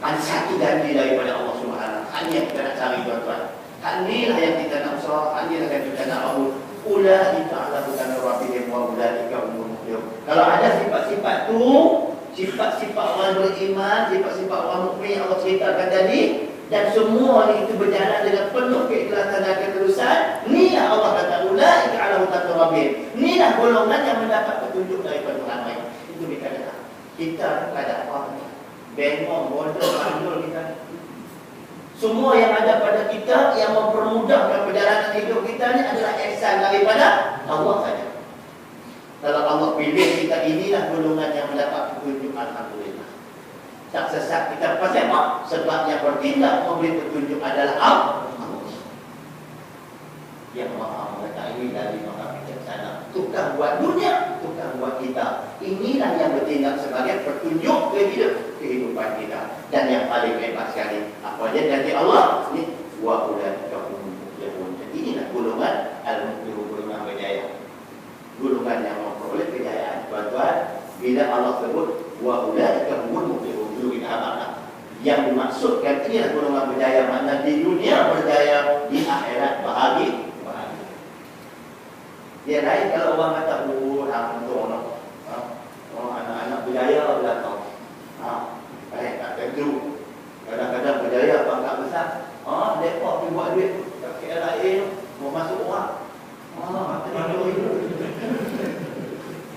Ada satu janji daripada Allah Subhanahu. Hal yang kita nak cari tuan-tuan. Hal inilah yang kita nak usaha. Hal inilah yang kita nak bangun. Ulaika ala hudan rabbihim wa ulaika humul muflihun. Kalau ada sifat-sifat tu, sifat-sifat orang beriman, sifat-sifat orang mukmin Allah ceritakan tadi, dan semua itu berjalan dengan penuh keikhlasan dan ketulusan, inilah Allah kata ulaika ala hudan rabbihim. Inilah golongan yang mendapat petunjuk daripada Tuhan mereka. Itu dikatakan. Kita ada apa? Bengong, bodoh, mandul kita. Semua yang ada pada kita yang mempermudahkan perjalanan hidup kita ni adalah ihsan daripada Allah saja. Kalau Allah pilih kita, inilah golongan yang mendapat petunjuk, alhamdulillah. Tak sesat kita pasal apa? Sebab yang bertindak memberi petunjuk adalah Allah. Yang Maha mengetahui dari Maha bijaksana. Tukang buat dunia, tukang buat kita. Inilah yang bertindak sebagai petunjuk kehidupan kita. Dan yang paling hebat sekali, apa dia janji Allah? Ini wa ulaika humul muflihun. Jadi inilah golongan al-muflihun, golongan berjaya. Golongan yang memperoleh kejayaan. Tuan-tuan, bila Allah sebut wa ulaika humul muflihun, dulu kita amalkan. Yang dimaksudkan inilah golongan berjaya, mana di dunia berjaya, di akhirat bahagia. Dia lain kalau orang kata untuk anak-anak berjaya belakang. Tak tentu. Kadang-kadang berjaya pangkat besar. Mereka pergi buat duit KLIA mau masuk orang. Katanya itu.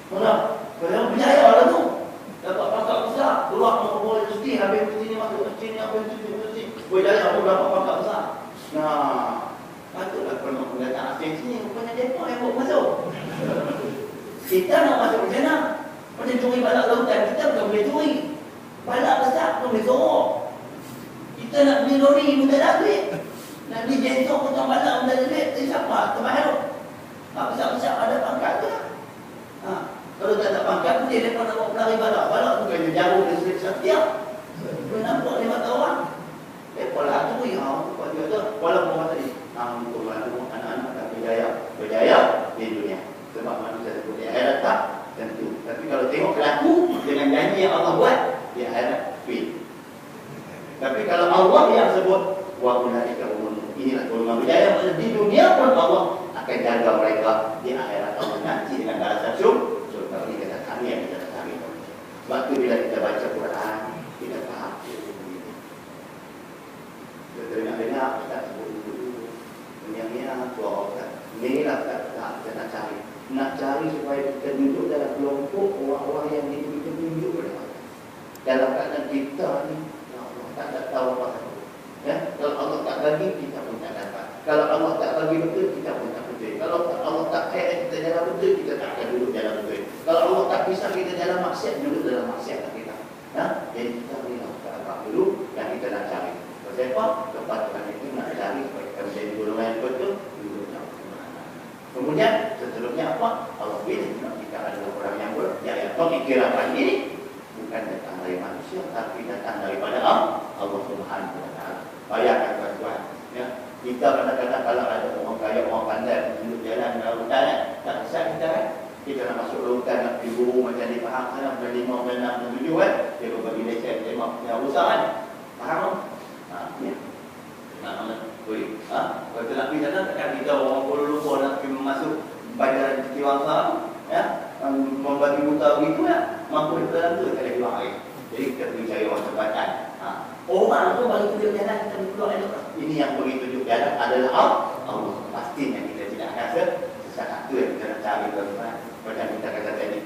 Kalau berjaya lah tu. Dapat pangkat besar, keluar mau universiti, habis universiti ni masuk universiti ni, habis universiti. Berjaya aku dapat pangkat besar. Patutlah penuh pendataan asing sini. Rupanya mereka yang buat masuk. Kita nak masuk macam mana? Macam curi balak lautan, kita bukan boleh curi. Balak besar pun boleh sorok. Kita nak beli lori pun tak ada duit. Nak beli jentok potong balak pun tak ada duit. Siapa? Terbaharu. Besar-besar ada pangkat tu lah. Kalau tak ada pangkat pun dia nak bawa pelari balak. Balak bukan jauh dari setiap. Dia nampak 5 orang. Mereka lah curi. Walaupun masa ni untuk anak-anak tak berjaya di dunia. Sebab manusia sebut di akhirat tak tentu. Tapi kalau tengok pelaku dengan janji yang Allah buat, di akhirat fail. Tapi kalau Allah yang sebut wa ulaika humul, inilah golongan berjaya. Di dunia pun Allah akan jaga mereka, di akhirat Allah nanti dengan balasan surga. Ini kata kami yang kita cari. Waktu bila kita baca Quran, kita faham kita dengar-dengar kita sebut yang suara Ustaz. Inilah kita nak cari. Nak cari supaya kita duduk dalam kelompok orang-orang yang ditunjuk oleh Allah. Dalam keadaan kita ni, Allah tak tahu apa. Kalau Allah tak bagi, kita pun tak dapat. Kalau Allah tak bagi betul, kita pun tak betul. Kalau Allah tak kaya kita jalan betul, kita tak akan duduk jalan betul. Kalau Allah tak pisah kita jalan maksiat, duduk dalam maksiat kita. Jadi kita berilah kepada dulu yang kita nak cari. Sebab kepatuhan itu nak cari supaya kita menjadi golongan yang betul. Kemudian seterusnya apa? Allah pilih kita adalah orang yang berjaya. Pemikiran ini bukan datang dari manusia, tapi datang daripada Allah Subhanahu Wa Taala. Bayangkan tuan-tuan, kita kadang-kadang kalau ada orang kaya, orang pandai duduk jalan dalam hutan, tak besar kita kita nak masuk lautan, nak pergi burung macam di Pahang sana, bulan 5, bulan 6, bulan 7 dia berbagi leceh, tengok yang besar kan. Faham tak? Kalau kita nak pergi sana, takkan kita orang Kuala Lumpur nak pergi masuk badan Tiwangsa, membagi buta begitu mampu di dalam tu, tak ada keluar air. Jadi kita pergi cari orang tempatan. Orang tu bagi tunjuk jalan, kita pergi keluar air. Ini yang bagi tunjuk jalan adalah Allah. Pastinya kita tidak akan sesat. Itu yang kita nak cari tuan-tuan. Macam kita kata tadi,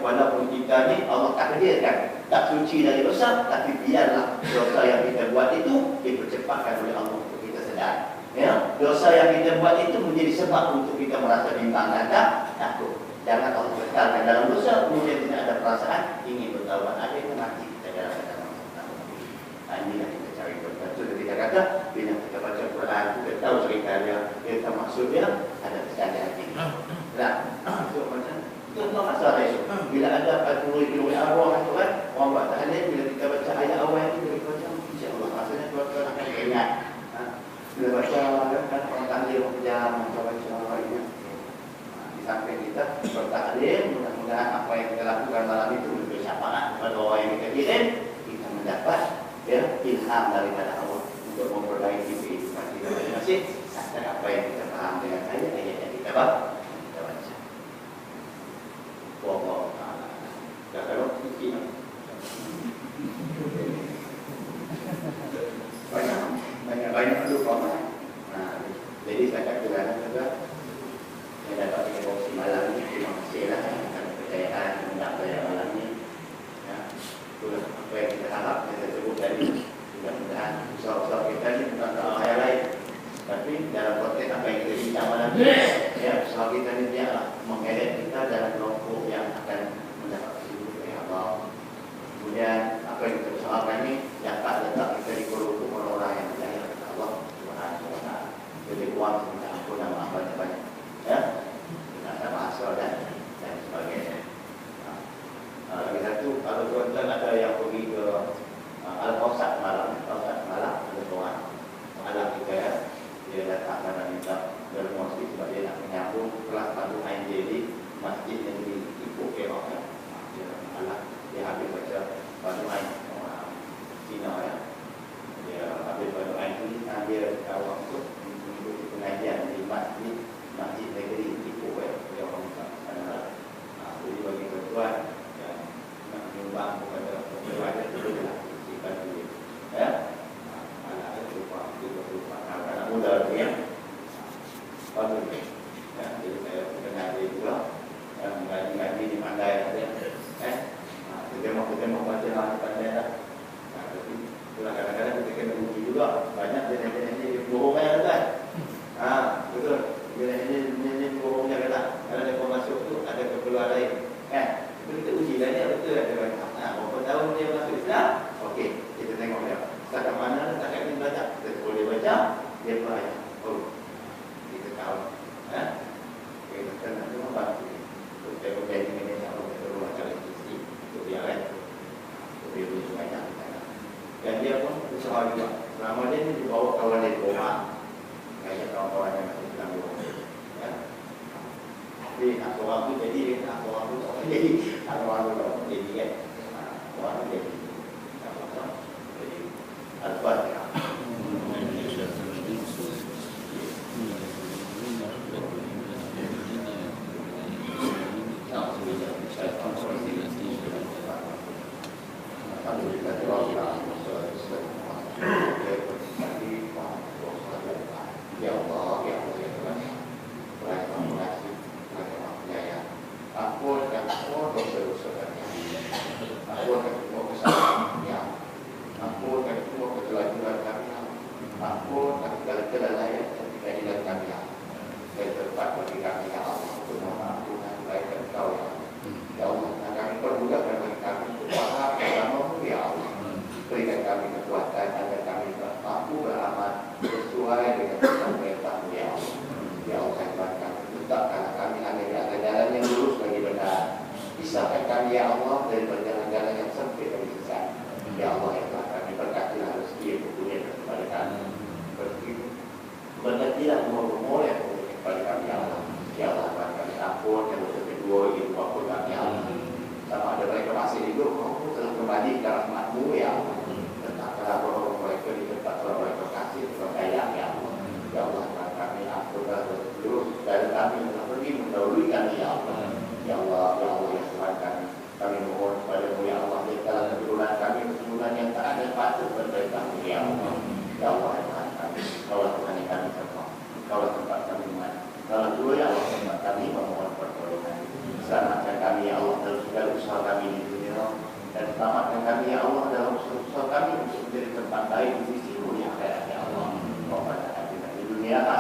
walaupun kita ni Allah takdirkan tak suci dari dosa, tapi biarlah dosa yang kita buat itu dipercepatkan oleh Allah untuk kita sedar. Dosa yang kita buat itu menjadi sebab untuk kita merasa bimbang dan takut. Jangan Allah kekalkan dalam dosa, kemudian tidak ada perasaan ingin bertaubat. Ada yang mati kita dalam keadaan. Inilah kita cari betul. Kita kata bila kita baca Quran, kita tahu cerita dia, kita maksud dia ada kesadaran ini. Itu macam itu masalah itu. Bila ada 40 kilo arwah itu kan, orang buat tahlil, bila kita baca ayat awal itu, kita baca insya-Allah rasanya tuan-tuan akan ingat. Bila baca kan orang tahlil berjam, baca ini. Di samping kita bertahlil, mudah-mudahan apa yang kita lakukan malam itu memberi syafaat kepada orang yang kita kirim, kita mendapat ya ilham daripada Allah untuk memperbaiki kehidupan kita masing-masing dan apa yang kita paham dengan ayat-ayat yang kita baca. Wallahu ta'ala. Kalau kita banyak dulu komen. Nah, jadi saya katakan juga yang dapat kita bawa malam ini terima kasihlah akan kepercayaan mendapat malam ini. Ya, itulah apa yang kita harap yang saya sebut tadi. Mudah-mudahan usaha-usaha kita ini bukan soal yang lain, tapi dalam konteks apa yang kita bincang malam ini, ya usaha kita ini dia mengelet kita dalam kelompok yang akan mendapat kehidupan dari Allah. Kemudian apa yang kita usahakan ini dapat letak kita di kelompok orang-orang yang percaya kepada Allah Subhanahu wa Ta'ala. Jadi uang minta ampun dan maaf banyak-banyak, ya, dengan bahasa dan sebagainya. Lagi satu, kalau tuan-tuan ada yang pergi ke Al-Qawsat malam ada tuan malam kita ya, dia datang dan minta bermusik sebab dia nak menyambung kelas Pandu Ain jadi masjid yang di Ibu Kemak ya. Dia habis baca Pandu Ain Cina ya. Dia habis Pandu Ain itu dia waktu mengikuti pengajian di masjid negeri Ibu ya. Dia orang sana. Jadi bagi tuan yang nak menyumbang kepada keluarga itu adalah ya, anak muda ya, bagus ya. Jadi saya kenal dia juga yang mengaji di Pandai ya, kita mau baca di Pandai lah. Tapi itulah kadang-kadang kita kena uji juga banyak jenis-jenis ini bohongnya kan, betul jenis bohongnya kan. Kalau dia masuk tu ada keperluan lain, kita uji dan dia betul ada banyak. Berapa tahun dia masuk Islam? Okey, kita tengok dia. Setakat mana setakat ini baca. Kita boleh baca, dia percaya. Oh, kita tahu. Kita kena cuma bantu. Kita menjadi manajer Allah kita baca lagi untuk dia kan. Untuk dia boleh banyak. Dan dia pun usaha juga. Selama dia ni dibawa kawan dia rumah. Kayak kawan-kawan yang masih dalam rumah. Ya. Jadi nak seorang tu jadi, nak seorang tu tak jadi. Nak seorang tu tak jadi kan. Orang jadi Al-Fatihah. Berkatilah umur-umur yang kepada kami Allah. Ya Allah, kami ampun. Yang kedua, ibu bapa kami Allah. Sama ada mereka masih hidup, kamu telah kembali ke rahmat-Mu ya Allah. Tetaplah roh mereka di tempat mereka kasih berkayang ya Allah. Ya Allah, kami ampunlah seluruh dari kami yang telah pergi mendahului kami ya Allah. Ya Allah, ya Allah, ya Tuhan kami. Kami mohon kepada-Mu ya Allah. Jadikanlah keturunan kami keturunan yang tak ada patut berbaik-baik ya Allah. Ya Allah, ya Tuhan kami. Kaulah Tuhan yang kami semua. Kaulah tempat kami mana. Kalau dua ya Allah tempat kami memohon pertolongan. Selamatkan kami ya Allah dalam segala usaha kami di dunia. Dan selamatkan kami ya Allah dalam usaha kami untuk menjadi tempat baik di sisi-Mu yang akhirat ya Allah. Kepada hati di dunia tak